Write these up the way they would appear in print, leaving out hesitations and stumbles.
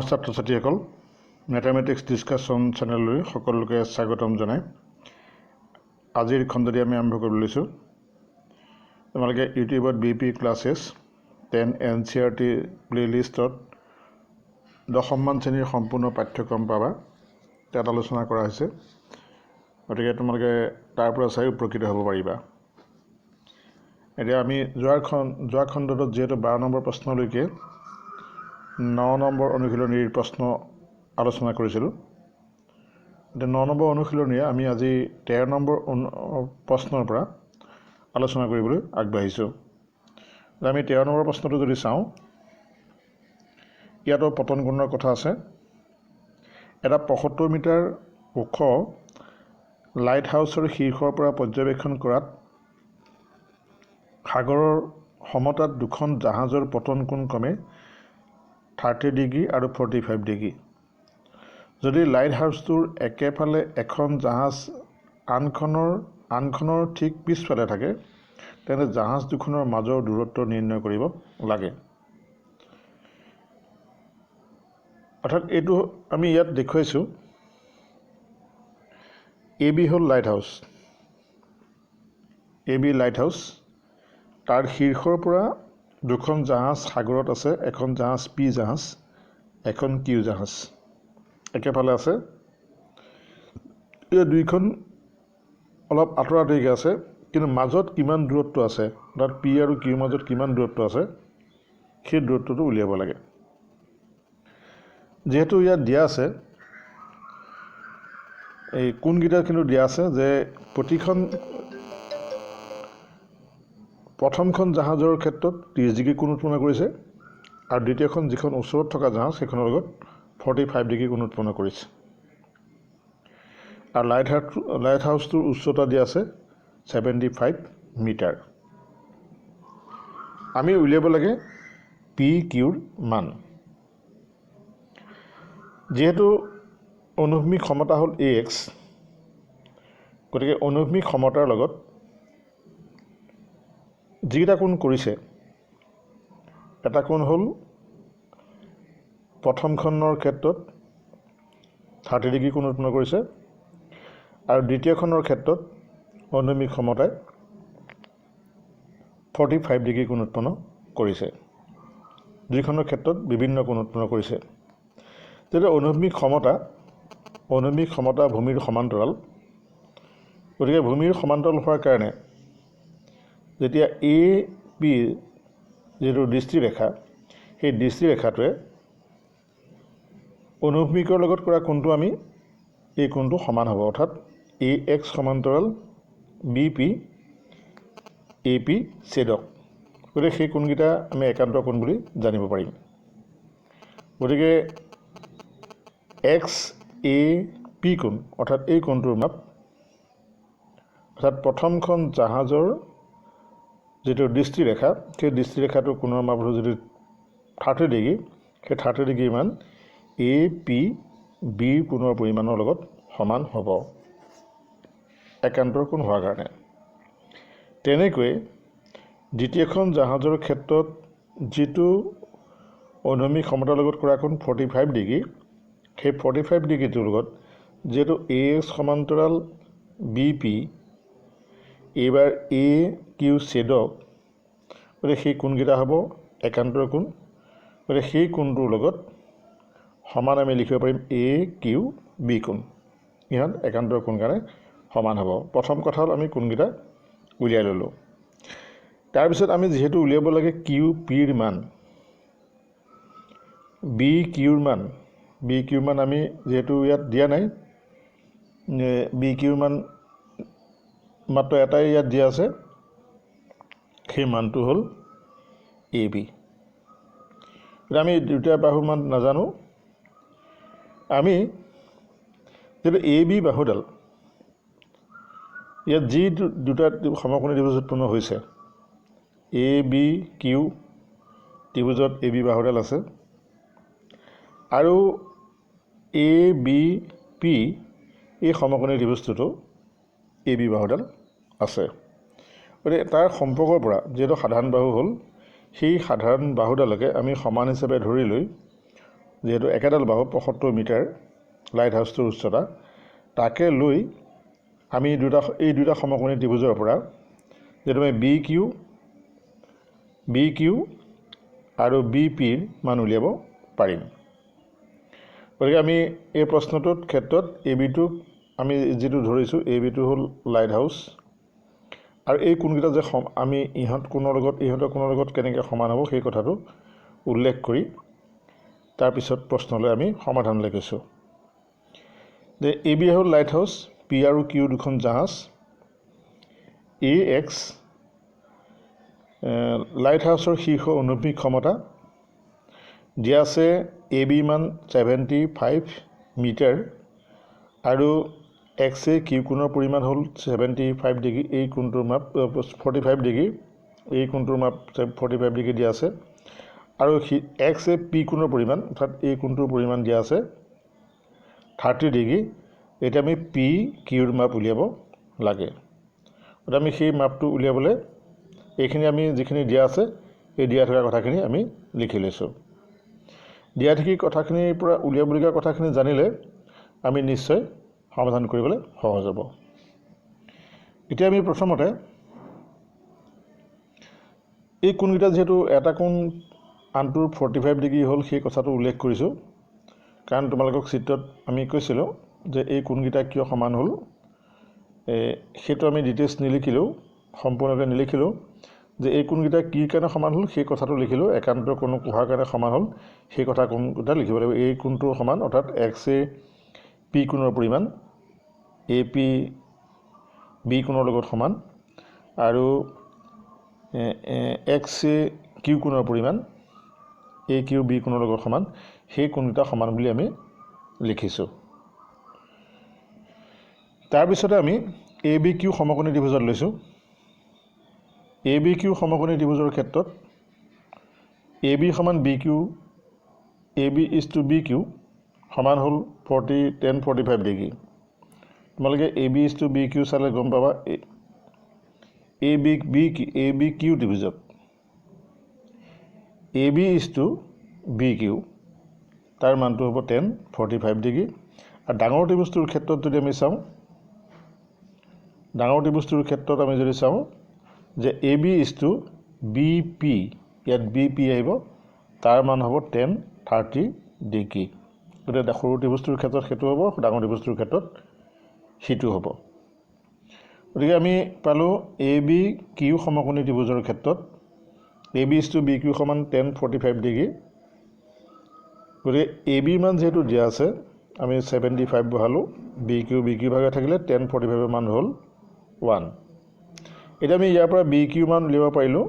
ছাত্ৰ ছাত্ৰীসকল mathematics discussion চেনেললৈ সকলোকে স্বাগতম জনাই আজিৰ খণ্ডটি আমি আৰম্ভ কৰিব লৈছোঁ। তোমালোকে ইউটিউবত বিপি ক্লাছেছ 10 NCERT প্লেলিষ্টত 10মান শ্ৰেণীৰ সম্পূৰ্ণ পাঠ্যক্ৰম পাবা, তাত আলোচনা কৰা হৈছে, গতিকে তোমালোকে তাৰ পৰা চাই উপকৃত হ'ব পাৰিবা। এতিয়া আমি যোৱা খণ্ডত যিহেতু 12 নম্বৰ প্ৰশ্নলৈকে 9 নম্বৰ অনুশীলনীৰ প্ৰশ্ন আলোচনা কৰিছিলোঁ, এতিয়া 9 নম্বৰ অনুশীলনীৰে আমি আজি 13 নম্বৰ প্ৰশ্নৰ পৰা আলোচনা কৰিবলৈ আগবাঢ়িছোঁ। আমি 13 নম্বৰ প্ৰশ্নটো যদি চাওঁ, ইয়াতো পতন কোণৰ কথা আছে। এটা 75 মিটাৰ ওখ লাইট হাউচৰ শীৰ্ষৰ পৰা পৰ্যবেক্ষণ কৰাত সাগৰৰ সমতাত দুখন জাহাজৰ পতন কোণ ক্ৰমে 30 ডিগ্ৰী আৰু 45 ডিগ্ৰী। যদি লাইট হাউচটোৰ একেফালে এখন জাহাজ আনখনৰ ঠিক পিছফালে থাকে, তেন্তে জাহাজ দুখনৰ মাজৰ দূৰত্ব নিৰ্ণয় কৰিব লাগে। অৰ্থাৎ এইটো আমি ইয়াত দেখুৱাইছোঁ, এ বি হ'ল light house, A B light house, তাৰ শীৰ্ষৰ পৰা দুখন জাহাজ সাগৰত আছে, এখন জাহাজ পি জাহাজ, এখন কিউ জাহাজ একেফালে আছে। এই দুইখন অলপ আঁতৰা আঁতৰিকৈ আছে, কিন্তু মাজত কিমান দূৰত্ব আছে, তাত পি আৰু কিউৰ মাজত কিমান দূৰত্ব আছে, সেই দূৰত্বটো উলিয়াব লাগে। যিহেতু ইয়াত দিয়া আছে, এই কোণকেইটা কিন্তু দিয়া আছে যে প্ৰথমখন জাহাজৰ ক্ষেত্ৰত 30 ডিগ্ৰী কোণ উৎপন্ন কৰিছে, আৰু দ্বিতীয়খন যিখন ওচৰত থকা জাহাজ সেইখনৰ লগত 45 ডিগ্ৰী কোণ উৎপন্ন কৰিছে। আৰু লাইট হাউচটোৰ উচ্চতা দিয়া আছে 75 মিটাৰ। আমি উলিয়াব লাগে পি কিউৰ মান। যিহেতু অনুভূমিক সমতা হ'ল AX, গতিকে অনুভূমিক সমতাৰ লগত যিকেইটা কোণ কৰিছে, এটা কোণ হ'ল প্ৰথমখনৰ ক্ষেত্ৰত 30 ডিগ্ৰী কোণ উৎপন্ন কৰিছে, আৰু দ্বিতীয়খনৰ ক্ষেত্ৰত অনুভূমিক সমতাই 45 ডিগ্ৰী কোণ উৎপন্ন কৰিছে। দুইখনৰ ক্ষেত্ৰত বিভিন্ন কোণ উৎপন্ন কৰিছে। যেতিয়া অনুভূমিক সমতা ভূমিৰ সমান্তৰাল, গতিকে ভূমিৰ সমান্তৰাল হোৱাৰ কাৰণে যেতিয়া এ বি যিটো দৃষ্টিৰেখা, সেই দৃষ্টিৰেখাটোৱে অনুভূমিকৰ লগত কৰা কোণটো এই কোণটো সমান হ'ব। অৰ্থাৎ AX সমান্তৰাল BP AP ছেদক, গতিকে সেই কোণকেইটা আমি একান্ত কোণ বুলি জানিব পাৰিম। গতিকে XAP কোণ, অৰ্থাৎ এই কোণটোৰ মাপ, অৰ্থাৎ প্ৰথমখন জাহাজৰ যিটো দৃষ্টিৰেখা, সেই দৃষ্টিৰেখাটোৰ কোণৰ মাপ হ'ল যদি 30 ডিগ্ৰী, সেই 30 ডিগ্ৰী মান APB কোণৰ পৰিমাণৰ লগত সমান হ'ব, একান্তৰ কোণ হোৱাৰ কাৰণে। তেনেকৈ দ্বিতীয়খন জাহাজৰ ক্ষেত্ৰত যিটো অনুভূমিক সমতাৰ লগত কৰা কোণ 45 ডিগ্ৰী, সেই 45 ডিগ্ৰীটোৰ লগত যিহেতু AX সমান্তৰাল BP, এইবাৰ AQ ছেদক, গতিকে সেই কোণকেইটা হ'ব একান্তৰ কোণ। গতিকে সেই কোণটোৰ লগত সমান আমি লিখিব পাৰিম AQB কোণ। ইহঁত একান্তৰ কোণ কাৰণে সমান হ'ব। প্ৰথম কথা হ'ল আমি কোণকেইটা উলিয়াই ল'লোঁ। তাৰপিছত আমি যিহেতু উলিয়াব লাগে কিউ পিৰ মান, বি কিউৰ মান আমি যিহেতু ইয়াত দিয়া নাই, বি কিউৰ মান মাত্ৰ এটাই ইয়াত দিয়া আছে, সেই মানটো হ'ল AB। এতিয়া আমি দুটা বাহুৰ মান নাজানো। আমি যিটো AB বাহুডাল, ইয়াত যি দুটা সমকোণী ত্ৰিভুজ উৎপন্ন হৈছে, ABQ ত্ৰিভুজত AB বাহুডাল আছে, আৰু ABP এই সমকোণী ত্ৰিভুজটোতো AB বাহুডাল আছে। গতিকে তাৰ সম্পৰ্কৰ পৰা যিহেতু সাধাৰণ বাহু হ'ল, সেই সাধাৰণ বাহুডালকে আমি সমান হিচাপে ধৰি লৈ যিহেতু একেডাল বাহু ৭৫ মিটাৰ লাইট হাউচটোৰ উচ্চতা, তাকে লৈ আমি এই দুটা সমকোণী ত্ৰিভুজৰ পৰা যিহেতু আমি বি কিউ আৰু বি পিৰ মান উলিয়াব পাৰিম। গতিকে আমি এই প্ৰশ্নটোৰ ক্ষেত্ৰত এ বিটোক আমি যিটো ধৰিছোঁ, এ বিটো হ'ল লাইট হাউচ, আৰু এই কোণকেইটা যে আমি ইহঁতৰ কোণৰ লগত কেনেকৈ সমান হ'ব সেই কথাটো উল্লেখ কৰি তাৰপিছত প্ৰশ্নলৈ আমি সমাধান লিখিছোঁ। যে এ বি হ'ল লাইট হাউচ, পি আৰু কিউ দুখন জাহাজ, এ এক্স লাইট হাউচৰ শীৰ্ষ অনুভূমিক ক্ষমতা দিয়া আছে, এ বি মান 75 মিটাৰ আৰু এক্সে কিউ কোণৰ পৰিমাণ হ'ল 75 ডিগ্ৰী, এই কোণটোৰ মাপ 45 ডিগ্ৰী, এই কোণটোৰ মাপ 45 ডিগ্ৰী দিয়া আছে, আৰু এক্সে পি কোণৰ পৰিমাণ অৰ্থাৎ এই কোণটোৰ পৰিমাণ দিয়া আছে 30 ডিগ্ৰী। এতিয়া আমি পি কিউৰ মাপ উলিয়াব লাগে। গতিকে আমি সেই মাপটো উলিয়াবলৈ এইখিনি আমি যিখিনি দিয়া আছে এই দিয়া থকা কথাখিনি আমি লিখি লৈছোঁ। দিয়া থাকি কথাখিনিৰ পৰা উলিয়াবলগীয়া কথাখিনি জানিলে আমি নিশ্চয় সমাধান কৰিবলৈ সহজ হ'ব। এতিয়া আমি প্ৰথমতে এই কোণকেইটা যিহেতু এটা কোণ আনটোৰ 45 ডিগ্ৰী হ'ল সেই কথাটো উল্লেখ কৰিছোঁ, কাৰণ তোমালোকক চিত্ৰত আমি কৈছিলোঁ যে এই কোণকেইটা কিয় সমান হ'ল সেইটো আমি ডিটেইলছ নিলিখিলেও, সম্পূৰ্ণকৈ নিলিখিলেও, যে এই কোণকেইটা কি কাৰণে সমান হ'ল সেই কথাটো লিখিলোঁ, একান্ত কোণ কোহাৰ কাৰণে সমান হ'ল সেই কথা কোণকেইটা লিখিব লাগিব। এই কোণটোৰ সমান অৰ্থাৎ এক্সে পি কোণৰ পৰিমাণ এ পি বি কোণৰ লগত সমান, আৰু এক্সে কিউ কোণৰ পৰিমাণ এ কিউ বি কোণৰ লগত সমান, সেই কোণকেইটা সমান বুলি আমি লিখিছোঁ। তাৰপিছতে আমি এ বি কিউ সমকোণী ত্ৰিভুজত লৈছোঁ। এ বি কিউ সমকোণী ত্ৰিভুজৰ ক্ষেত্ৰত এ বি সমান B Q, A B is to B Q সমান হ'ল 45 ডিগ্ৰী। তোমালোকে A B is to B Q চালে গম পাবা, এ বি কিউ ত্ৰিভুজত A B is to B Q তাৰ মানটো হ'ব 45 ডিগ্ৰী। আৰু ডাঙৰ ত্ৰিভুজটোৰ ক্ষেত্ৰত যদি আমি চাওঁ, আমি যদি চাওঁ যে A B is to B P, ইয়াত বি পি আহিব, তাৰ মান হ'ব 30 ডিগ্ৰী। গতিকে সৰু ত্ৰিভুজটোৰ ক্ষেত্ৰত সেইটো হ'ব, ডাঙৰ ত্ৰিভুজটোৰ ক্ষেত্ৰত সিটো হ'ব। গতিকে আমি পালোঁ এ বি কিউ সমকোণী ত্ৰিভুজৰ ক্ষেত্ৰত A B is to B Q সমান 45 ডিগ্ৰী। গতিকে এ বিৰ মান যিহেতু দিয়া আছে আমি 75 বহালোঁ, বি কিউ ভাগে থাকিলে 45 মান হ'ল 1। এতিয়া আমি ইয়াৰ পৰা বি কিউ মান উলিয়াব পাৰিলোঁ,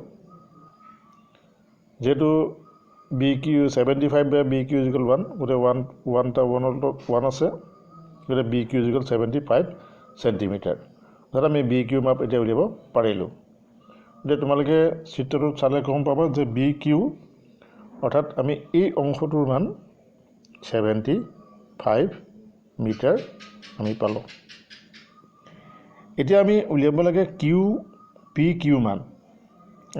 যিহেতু বি কিউ 75 বা বি কিউ ইজিকেল 1, গতিকে 1 আছে, গতিকে বি কিউ ইজিকেল 75 চেণ্টিমিটাৰ। অৰ্থাৎ আমি বি কিউ মাপ এতিয়া উলিয়াব পাৰিলোঁ। এতিয়া তোমালোকে চিত্ৰটোত চালে গম পাবা যে বি কিউ অৰ্থাৎ আমি এই অংশটোৰ মান 75 মিটাৰ আমি পালোঁ। এতিয়া আমি উলিয়াব লাগে পি কিউ মান,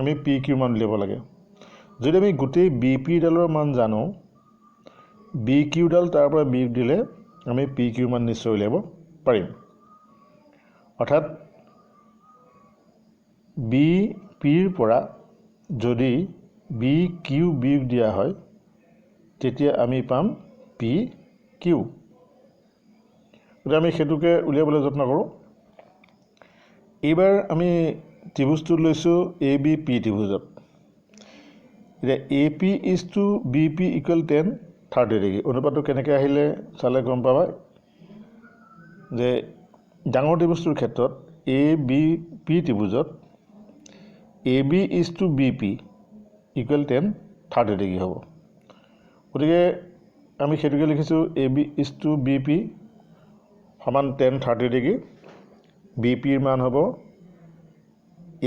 আমি পি কিউ মান উলিয়াব লাগে। যদি আমি গোটেই বি পিডালৰ মান জানো, বি কিউডাল তাৰ পৰা বিয়োগ দিলে আমি পি কিউ মান নিশ্চয় উলিয়াব পাৰিম। অৰ্থাৎ বি পিৰ পৰা যদি বি কিউ বিয়োগ দিয়া হয় তেতিয়া আমি পাম পি কিউ। গতিকে আমি সেইটোকে উলিয়াবলৈ যত্ন কৰোঁ। এইবাৰ আমি ত্ৰিভুজটো লৈছোঁ এ বি পি ত্ৰিভুজত। এতিয়া A P is to B P equal 30 degree. অনুপাতটো কেনেকৈ আহিলে চালে গম পাবা যে ডাঙৰ ত্ৰিভুজটোৰ ক্ষেত্ৰত এ বি পি ত্ৰিভুজত A B is to B P equal 30 degree হ'ব। গতিকে আমি সেইটোকে লিখিছোঁ A B is to B P সমান 30 ডিগ্ৰী। বি পিৰ মান হ'ব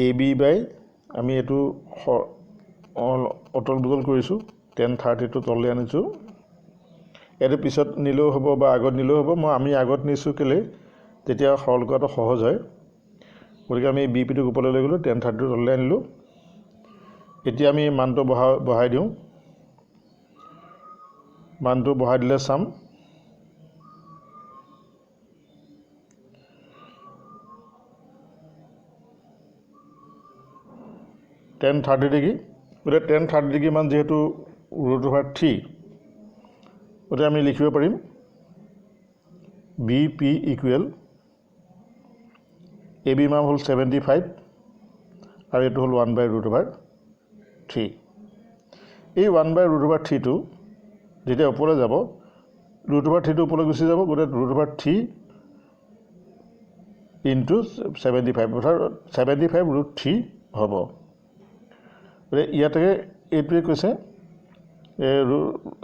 এ বি বাই, আমি এইটো অতল বদল কৰিছোঁ, 30টো তললৈ আনিছোঁ। এইটো পিছত নিলেও হ'ব বা আগত নিলেও হ'ব, আমি আগত নিছোঁ কেলৈ, তেতিয়া সৰল কৰাটো সহজ হয়। গতিকে আমি বি পিটোক ওপৰলৈ লৈ গ'লোঁ, 30টো তললৈ আনিলোঁ। এতিয়া আমি মানটো বহাই দিওঁ। মানটো বহাই দিলে চাম tan 30 ডিগ্ৰী গতিকে tan 30 ডিগ্ৰী মান যেহেতু √3 গতিকে আমি লিখিব পাৰিম BP ইকুৱেল AB মান হ'ল 75 আৰু এইটো হ'ল 1/√3 এই 1/√3 টো যেতিয়া ওপৰলৈ যাব √3 টো ওপৰলৈ গুচি যাব গতিকে √3 ইনটু 75 অৰ্থাৎ 75√3 হ'ব গতিকে ইয়াতে এইটোৱে কৈছে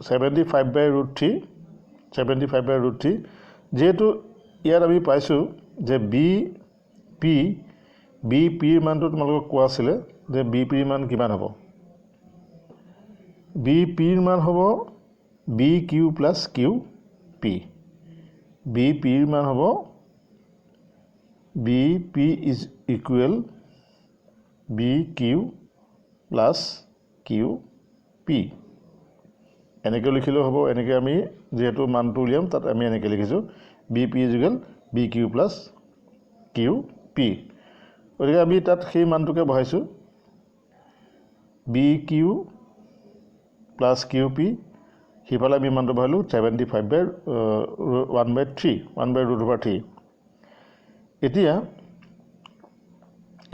75/√3 যেহেতু ইয়াত আমি পাইছোঁ যে BPৰ মানটো তোমালোকক কোৱা আছিলে যে BPৰ মান কিমান হ'ব BPৰ মান হ'ব BQ + QP BPৰ মান হ'ব BP is equal BQ + QP এনেকৈ লিখিলেও হ'ব এনেকৈ আমি যেহেতু মানটো উলিয়াম তাত আমি এনেকৈ লিখিছোঁ BP is equal BQ + QP গতিকে আমি তাত সেই মানটোকে বহাইছোঁ BQ + QP সিফালে আমি মানটো বহালোঁ 75/1/3 এতিয়া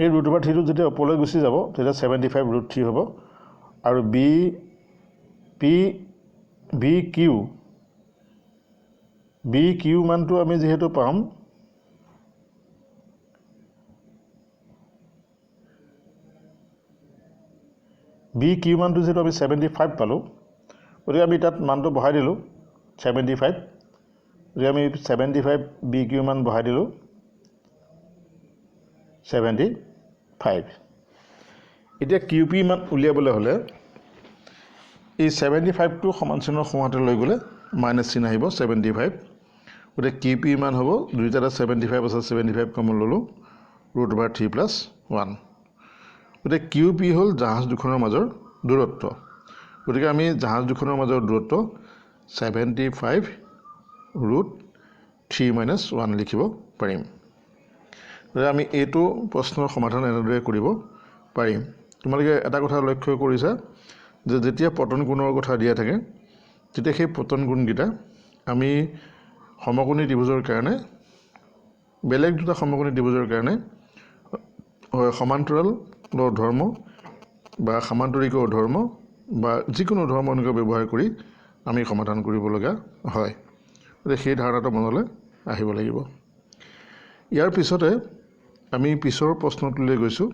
এই √3 টো যেতিয়া ওপৰলৈ গুচি যাব তেতিয়া 75√3 হ'ব আৰু BQ মানটো আমি যেহেতু পাম BQ মানটো যেহেতু আমি 75 পালোঁ গতিকে আমি তাত মানটো বহাই দিলোঁ 75 গতিকে আমি 75 BQ মান বহাই দিলোঁ 75 এতিয়া QP মান উলিয়াবলৈ হ'লে এই 75টো সমান চিহ্নৰ সোঁহাতে লৈ গ'লে মাইনাছ চিহ্ন আহিব 75 গতিকে QP মান হ'ব দুইটাতে 75 আছে 75 কমন ল'লোঁ √3 + 1 গতিকে QP হ'ল জাহাজ দুখনৰ মাজৰ দূৰত্ব গতিকে আমি জাহাজ দুখনৰ মাজৰ দূৰত্ব 75√3 - 1 লিখিব পাৰিম গতিকে আমি এইটো প্ৰশ্নৰ সমাধান এনেদৰে কৰিব পাৰিম তোমালোকে এটা কথা লক্ষ্য কৰিছা যে যেতিয়া পতন কোণৰ কথা দিয়া থাকে তেতিয়া সেই পতন কোণকেইটা আমি সমকোণী ত্ৰিভুজৰ কাৰণে বেলেগ দুটা সমকোণী ত্ৰিভুজৰ কাৰণে সমান্তৰাল ধৰ্ম বা সামান্তৰিক ধৰ্ম বা যিকোনো ধৰ্ম এনেকৈ ব্যৱহাৰ কৰি আমি সমাধান কৰিব লগা হয় গতিকে সেই ধাৰণাটো মনলৈ আহিব লাগিব ইয়াৰ পিছতে আমি পিছৰ প্ৰশ্নটোলৈ গৈছোঁ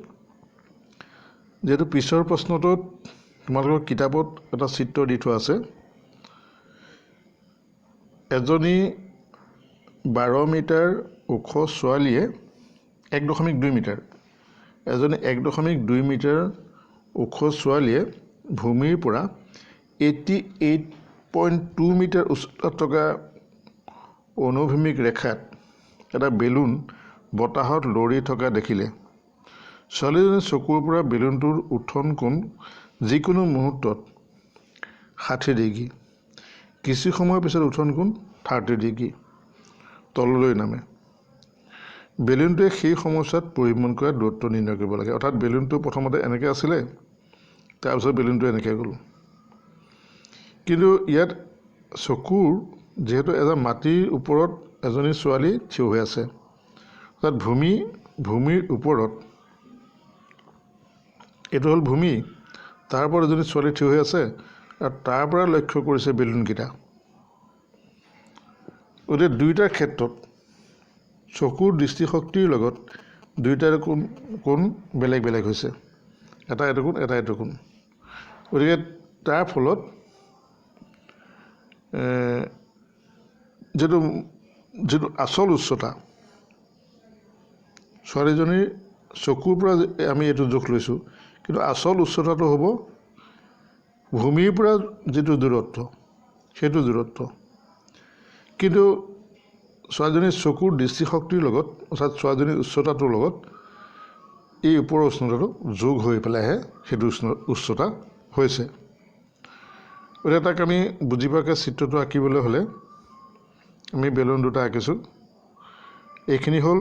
যেহেতু পিছৰ প্ৰশ্নটোত তোমালোকৰ কিতাপত এটা চিত্ৰ দি থোৱা আছে এজনী 12 মিটাৰ ওখ ছোৱালীয়ে 1.2 মিটাৰ এজনী 1.2 মিটাৰ ওখ ছোৱালীয়ে ভূমিৰ পৰা 88.2 মিটাৰ উচ্চতাত থকা অনুভূমিক ৰেখাত এটা বেলুন বতাহত লৰি থকা দেখিলে ছোৱালীজনীৰ চকুৰ পৰা বেলুনটোৰ উত্থন কোণ যিকোনো মুহূৰ্তত 60 ডিগ্ৰী কিছু সময়ৰ পিছত উত্থন কোণ 30 ডিগ্ৰী তললৈ নামে বেলুনটোৱে সেই সমস্যাত পৰিভ্ৰমণ কৰা দূৰত্ব নিৰ্ণয় কৰিব লাগে অৰ্থাৎ বেলুনটো প্ৰথমতে এনেকৈ আছিলে তাৰপিছত বেলুনটো এনেকৈ গ'ল কিন্তু ইয়াত চকুৰ যেহেতু এজন মাটিৰ ওপৰত এজনী ছোৱালী থিয় হৈ আছে অৰ্থাৎ ভূমিৰ ওপৰত এইটো হ'ল ভূমি তাৰ ওপৰত এজনী ছোৱালী থিয় হৈ আছে আৰু তাৰ পৰা লক্ষ্য কৰিছে বেলুনকেইটা গতিকে দুয়োটাৰ ক্ষেত্ৰত চকুৰ দৃষ্টিশক্তিৰ লগত দুয়োটাৰ কোণ বেলেগ বেলেগ হৈছে এটা এইটো কোণ এটা এইটো কোণ গতিকে তাৰ ফলত যিটো আচল উচ্চতা ছোৱালীজনীৰ চকুৰ পৰা আমি এইটো জোখ লৈছোঁ কিন্তু আচল উচ্চতাটো হ'ব ভূমিৰ পৰা যিটো দূৰত্ব সেইটো দূৰত্ব কিন্তু ছোৱালীজনীৰ চকুৰ দৃষ্টিশক্তিৰ লগত অৰ্থাৎ ছোৱালীজনীৰ উচ্চতাটোৰ লগত এই ওপৰৰ উষ্ণতাটো যোগ হৈ পেলাইহে সেইটো উচ্চতা হৈছে এতিয়া তাক আমি বুজি পোৱাকৈ চিত্ৰটো আঁকিবলৈ হ'লে আমি বেলুন দুটা আঁকিছোঁ। এইখিনি হ'ল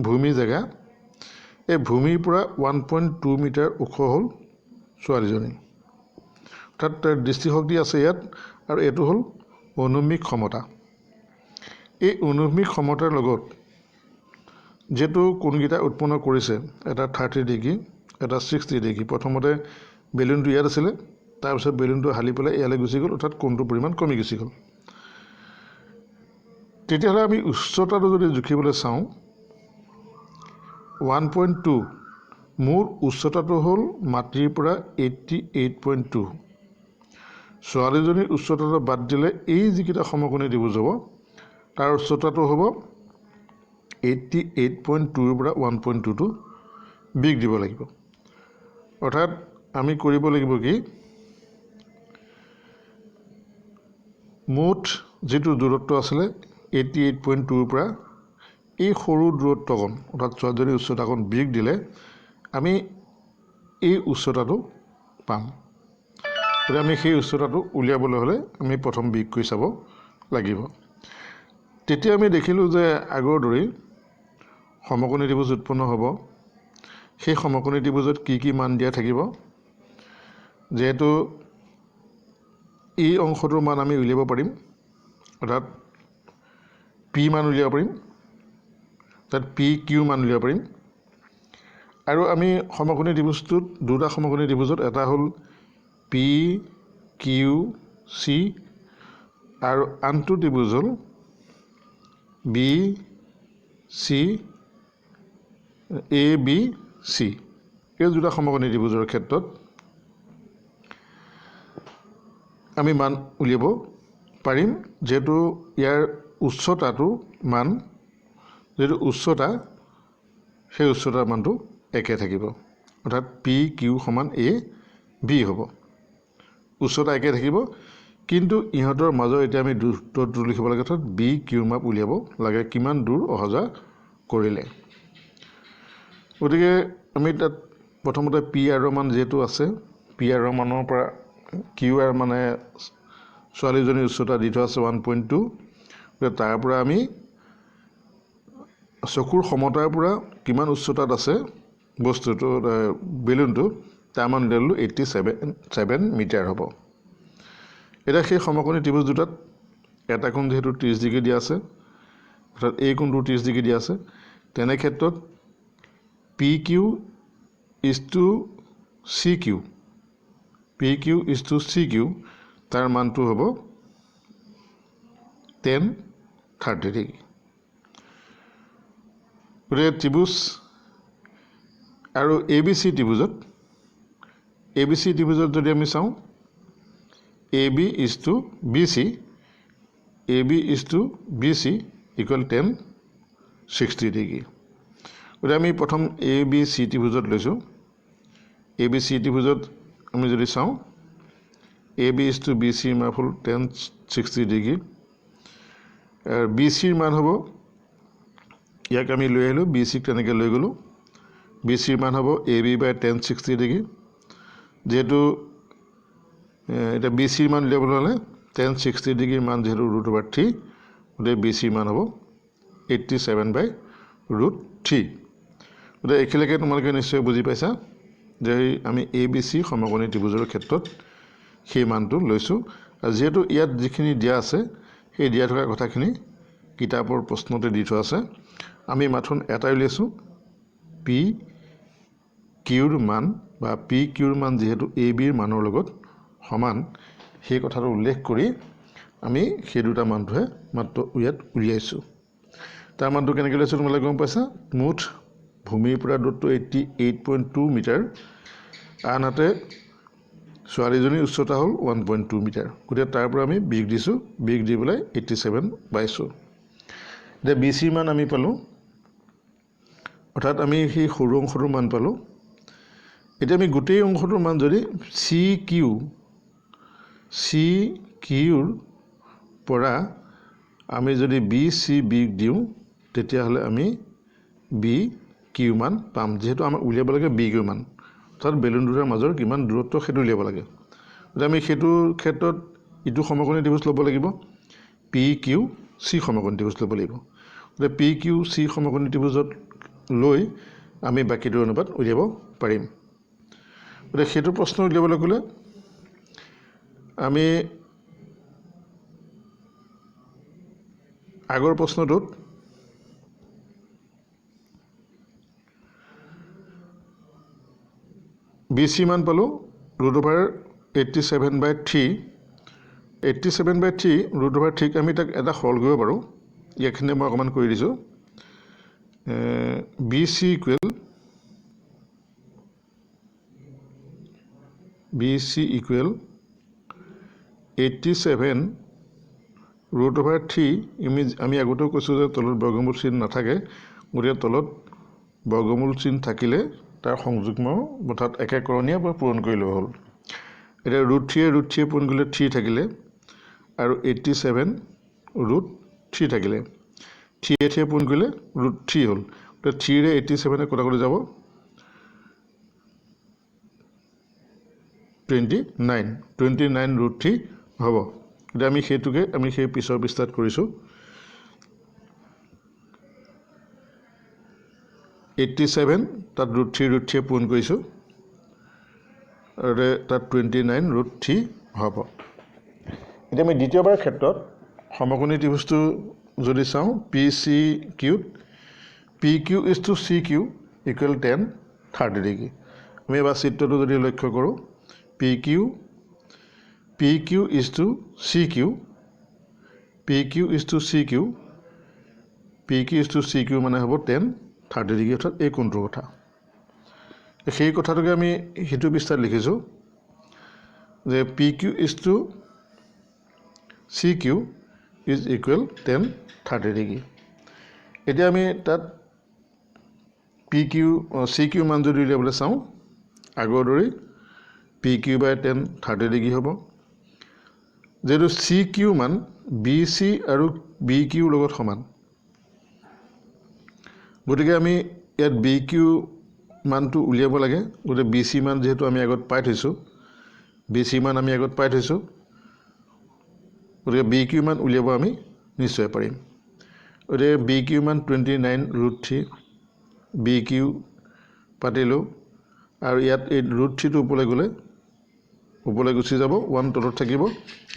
ভূমি জেগা। এই ভূমিৰ পৰা 1.2 মিটাৰ ওখ হ'ল ছোৱালীজনী, অৰ্থাৎ তাৰ দৃষ্টিশক্তি আছে ইয়াত, আৰু এইটো হ'ল অনুভূমিক ক্ষমতা। এই অনুভূমিক ক্ষমতাৰ লগত যিটো কোণকেইটা উৎপন্ন কৰিছে, এটা 30 ডিগ্ৰী, এটা 60 ডিগ্ৰী। প্ৰথমতে বেলুনটো ইয়াত আছিলে, তাৰপিছত বেলুনটো হালি পেলাই ইয়ালৈ গুচি গ'ল, অৰ্থাৎ কোণটোৰ পৰিমাণ কমি গুচি গ'ল। তেতিয়াহ'লে আমি উচ্চতাটো যদি জুখিবলৈ চাওঁ, 1.2, মোৰ উচ্চতাটো হ'ল মাটিৰ পৰা 88.2। ছোৱালীজনীৰ উচ্চতাটো বাদ দিলে এই যিকেইটা সমকোণী ত্ৰিভুজ হ'ব, তাৰ উচ্চতাটো হ'ব 88.2ৰ পৰা 1.2টো বিগ দিব লাগিব। অৰ্থাৎ আমি কৰিব লাগিব কি, মুঠ যিটো দূৰত্ব আছিলে 88.2ৰ পৰা এই সৰু দূৰত্বকণ, অৰ্থাৎ ছোৱালীজনীৰ উচ্চতাকণ বিগ দিলে আমি এই উচ্চতাটো পাম। গতিকে আমি সেই উচ্চতাটো উলিয়াবলৈ হ'লে আমি প্ৰথম বিগ কৰি চাব লাগিব। তেতিয়া আমি দেখিলোঁ যে আগৰ দৰেই সমকোণী ত্ৰিভুজ উৎপন্ন হ'ব। সেই সমকোণী ত্ৰিভুজত কি কি মান দিয়া থাকিব, যিহেতু এই অংশটোৰ মান আমি উলিয়াব পাৰিম, অৰ্থাৎ পি মান উলিয়াব পাৰিম, অৰ্থাৎ পি কিউ মান উলিয়াব পাৰিম। আৰু আমি সমকোণী ত্ৰিভুজটোত দুটা সমকোণী ত্ৰিভুজত এটা হ'ল পি কিউ চি আৰু আনটো ত্ৰিভুজ হ'ল B C A B C. এই দুটা সমকোণী ত্ৰিভুজৰ ক্ষেত্ৰত আমি মান উলিয়াব পাৰিম, যিহেতু ইয়াৰ উচ্চতাটো মান, যিহেতু উচ্চতা, সেই উচ্চতাৰ মানটো একে থাকিব, অৰ্থাৎ পি কিউ সমান এ বি হ'ব। উচ্চতা একে থাকিব, কিন্তু ইহঁতৰ মাজৰ এতিয়া আমি দূৰত্বটো লিখিব লাগে, অৰ্থাৎ বি কিউ মাপ উলিয়াব লাগে, কিমান দূৰ অহা যোৱা কৰিলে। গতিকে আমি তাত প্ৰথমতে পি আৰৰ মান যিহেতু আছে, পি আৰৰ মানৰ পৰা কিউ আৰ মানে ছোৱালীজনীৰ উচ্চতা দি থোৱা আছে 1.2, তাৰ পৰা আমি চকুৰ সমতাৰ পৰা কিমান উচ্চতাত আছে বস্তুটো, বেলুনটো, তাৰ মান উলিয়ালোঁ 87 মিটাৰ হ'ব। এতিয়া সেই সমকোণী ত্ৰিভুজ দুটাত এটা কোণ যিহেতু 30 ডিগ্ৰী দিয়া আছে, অৰ্থাৎ এই কোণটো 30 ডিগ্ৰী দিয়া আছে, তেনে ক্ষেত্ৰত P Q is to C Q, P Q is to C Q, তাৰ মানটো হ'ব 1030 ডিগ্ৰী। গতিকে ত্ৰিভুজ আৰু এ বি চি ত্ৰিভুজত যদি আমি চাওঁ, A B is to B C, A B is to B C equal 1060 degree. গতিকে আমি প্ৰথম এ বি চি ত্ৰিভুজত লৈছোঁ। এ বি চি ত্ৰিভুজত আমি যদি চাওঁ, A B is to B চিৰ মান হ'ল 1060 ডিগ্ৰী। বি চিৰ মান হ'ব, ইয়াক আমি লৈ আহিলোঁ, বি চিক তেনেকৈ লৈ গ'লোঁ, বি চিৰ মান হ'ব এ বি বাই 1060 ডিগ্ৰী। যিহেতু এতিয়া বি চিৰ মান উলিয়াবলৈ হ'লে 1060 ডিগ্ৰীৰ মান যিহেতু √3, গতিকে বি চিৰ মান হ'ব 87/√3। গতিকে এইখিনিলৈকে তোমালোকে নিশ্চয় বুজি পাইছা যে আমি এ বি চি সমকোণী ত্ৰিভুজৰ ক্ষেত্ৰত সেই মানটো লৈছোঁ। আৰু যিহেতু ইয়াত যিখিনি দিয়া আছে, সেই দিয়া থকা কথাখিনি কিতাপৰ প্ৰশ্নতে দি থোৱা আছে, আমি মাথোন এটাই উলিয়াইছোঁ, পি কিউৰ মান বা পি কিউৰ মান যিহেতু এ বিৰ মানৰ লগত সমান, সেই কথাটো উল্লেখ কৰি আমি সেই দুটা মানটোহে মাত্ৰ ইয়াত উলিয়াইছোঁ। তাৰ মানটো কেনেকৈ উলিয়াইছোঁ তোমালোকে গম পাইছা। মুঠ ভূমিৰ পৰা দূৰত্ব 88.2 মিটাৰ, আনহাতে ছোৱালীজনীৰ উচ্চতা হ'ল 1.2 মিটাৰ। গতিকে তাৰ পৰা আমি বিগ দিছোঁ, বিগ দি পেলাই 87 পাইছোঁ। এতিয়া বি চিৰ মান আমি পালোঁ, অৰ্থাৎ আমি সেই সৰু অংশটোৰ মান পালোঁ। এতিয়া আমি গোটেই অংশটোৰ মান যদি চি কিউৰ পৰা আমি যদি বি চি বিগ দিওঁ, তেতিয়াহ'লে আমি বি কিউ মান পাম, যিহেতু আমাক উলিয়াব লাগে বি কিউ মান, অৰ্থাৎ বেলুন দুটাৰ মাজৰ কিমান দূৰত্ব সেইটো উলিয়াব লাগে। গতিকে আমি সেইটোৰ ক্ষেত্ৰত ইটো সমকোণী ত্ৰিভুজ ল'ব লাগিব PQC সমকোণী ত্ৰিভুজ ল'ব লাগিব গতিকে PQC সমকোণী ত্ৰিভুজত লৈ আমি বাকীটো অনুপাত উলিয়াব পাৰিম গতিকে সেইটো প্ৰশ্ন উলিয়াবলৈ গ'লে আমি আগৰ প্ৰশ্নটোত BC মান পালোঁ √87/3 87/3 √3 আমি তাক এটা সৰল কৰিব পাৰোঁ ইয়াখিনি মই অকণমান কৰি দিছোঁ BC ইকুৱেল 87 √3 আমি আগতেও কৈছোঁ যে তলত বৰ্গমূল চিন নাথাকে গতিকে তলত বৰ্গমূল চিন থাকিলে তাৰ সংযুগ্ম অৰ্থাৎ একেকৰণীয় বা পূৰণ কৰিলেও হ'ল এতিয়া √3 পূৰণ কৰিলে 3 থাকিলে আৰু 87 √3 থাকিলে 3 পূৰণ কৰিলে √3 হ'ল গতিকে 3 ৰে 87 কটাকটি যাব 29 √3 হ'ব গতিকে আমি সেইটোকে আমি সেই পিছৰ পৃষ্ঠাত কৰিছোঁ 87 তাত √3 পূৰণ কৰিছোঁ আৰু তাত 29 √3 হ'ব এতিয়া আমি দ্বিতীয়বাৰৰ ক্ষেত্ৰত সমকোণী ত্ৰিভুজটো যদি চাওঁ PQ is to CQ equal 10 30 degree আমি এবাৰ চিত্ৰটো যদি লক্ষ্য কৰোঁ PQ is to CQ মানে হ'ব 10 30 ডিগ্ৰী অৰ্থাৎ এই কোণটোৰ কথা সেই কথাটোকে আমি সিটো পৃষ্ঠাত লিখিছোঁ যে PQ is to CQ is equal 10 30 degree এতিয়া আমি তাত CQ মান যদি উলিয়াবলৈ চাওঁ আগৰ দৰেই PQ/10 30 ডিগ্ৰী হ'ব যেহেতু CQ মান BC আৰু BQ লগত সমান গতিকে আমি ইয়াত BQ মানটো উলিয়াব লাগে গতিকে BC মান যেহেতু আমি আগত পাই থৈছোঁ গতিকে BQ মান উলিয়াব আমি নিশ্চয় পাৰিম গতিকে BQ মান 29 √3 BQ পাতিলোঁ আৰু ইয়াত এই √3টো ওপৰলৈ গুচি যাব 1 তলত থাকিব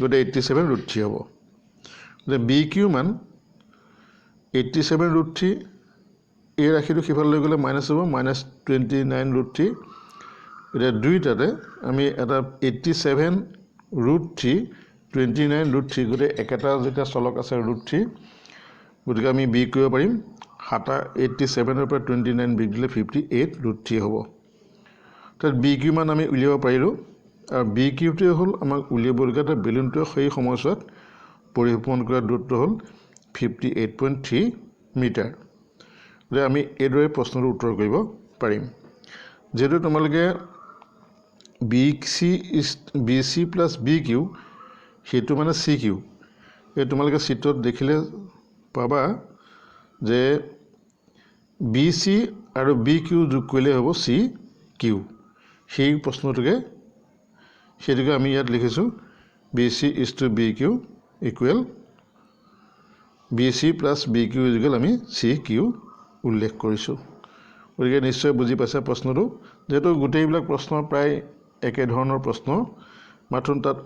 গতিকে 87 √3 হ'ব গতিকে BQ মান 87 √3 এই ৰাশিটো সিফালে গ'লে মাইনাছ হ'ব -29 √3 এতিয়া দুইটাতে আমি এটা 87 √3 29 √3 গতিকে একেটা যেতিয়া চলক আছে √3 গতিকে আমি বিয়োগ কৰিব পাৰিম 87ৰ পৰা 29 বিয়োগ দিলে 58 √3 হ'ব তাত BQ মান আমি উলিয়াব পাৰিলোঁ আৰু BQটোৱে হ'ল আমাক উলিয়াবলগীয়া এটা বেলুনটোৱে সেই সময়ছোৱাত পৰিভ্ৰমণ কৰা দূৰত্ব হ'ল 58.3 মিটাৰ গতিকে আমি এইদৰে প্ৰশ্নটোৰ উত্তৰ কৰিব পাৰিম যেহেতু তোমালোকে BC প্লাছ BQ সেইটো মানে CQ এই তোমালোকে চিত্ৰত দেখিলে পাবা যে BC আৰু BQ যোগ কৰিলে হ'ব CQ সেই প্ৰশ্নটোকে সেইটোকে আমি ইয়াত লিখিছোঁ BC is to BQ equal BC plus BQ equal আমি CQ উল্লেখ কৰিছোঁ গতিকে নিশ্চয় বুজি পাইছে প্ৰশ্নটো যেহেতু গোটেইবিলাক প্ৰশ্ন প্ৰায় একে ধৰণৰ প্ৰশ্ন মাত্ৰ তাত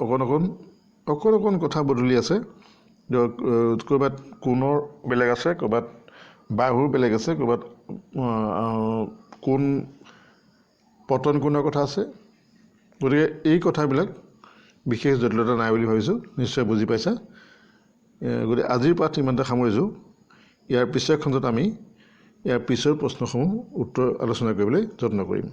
অকণ কথা বদলি আছে ক'ৰবাত কোণৰ বেলেগ আছে ক'ৰবাত বাহুৰ বেলেগ আছে ক'ৰবাত কোণ পতন কোণৰ কথা আছে গতিকে এই কথাবিলাক বিশেষ জটিলতা নাই বুলি ভাবিছোঁ নিশ্চয় বুজি পাইছা গতিকে আজিৰ পাঠ ইমানতে সামৰিছোঁ ইয়াৰ পিছৰ খণ্ডত আমি ইয়াৰ পিছৰ প্ৰশ্নসমূহ উত্তৰ আলোচনা কৰিবলৈ যত্ন কৰিম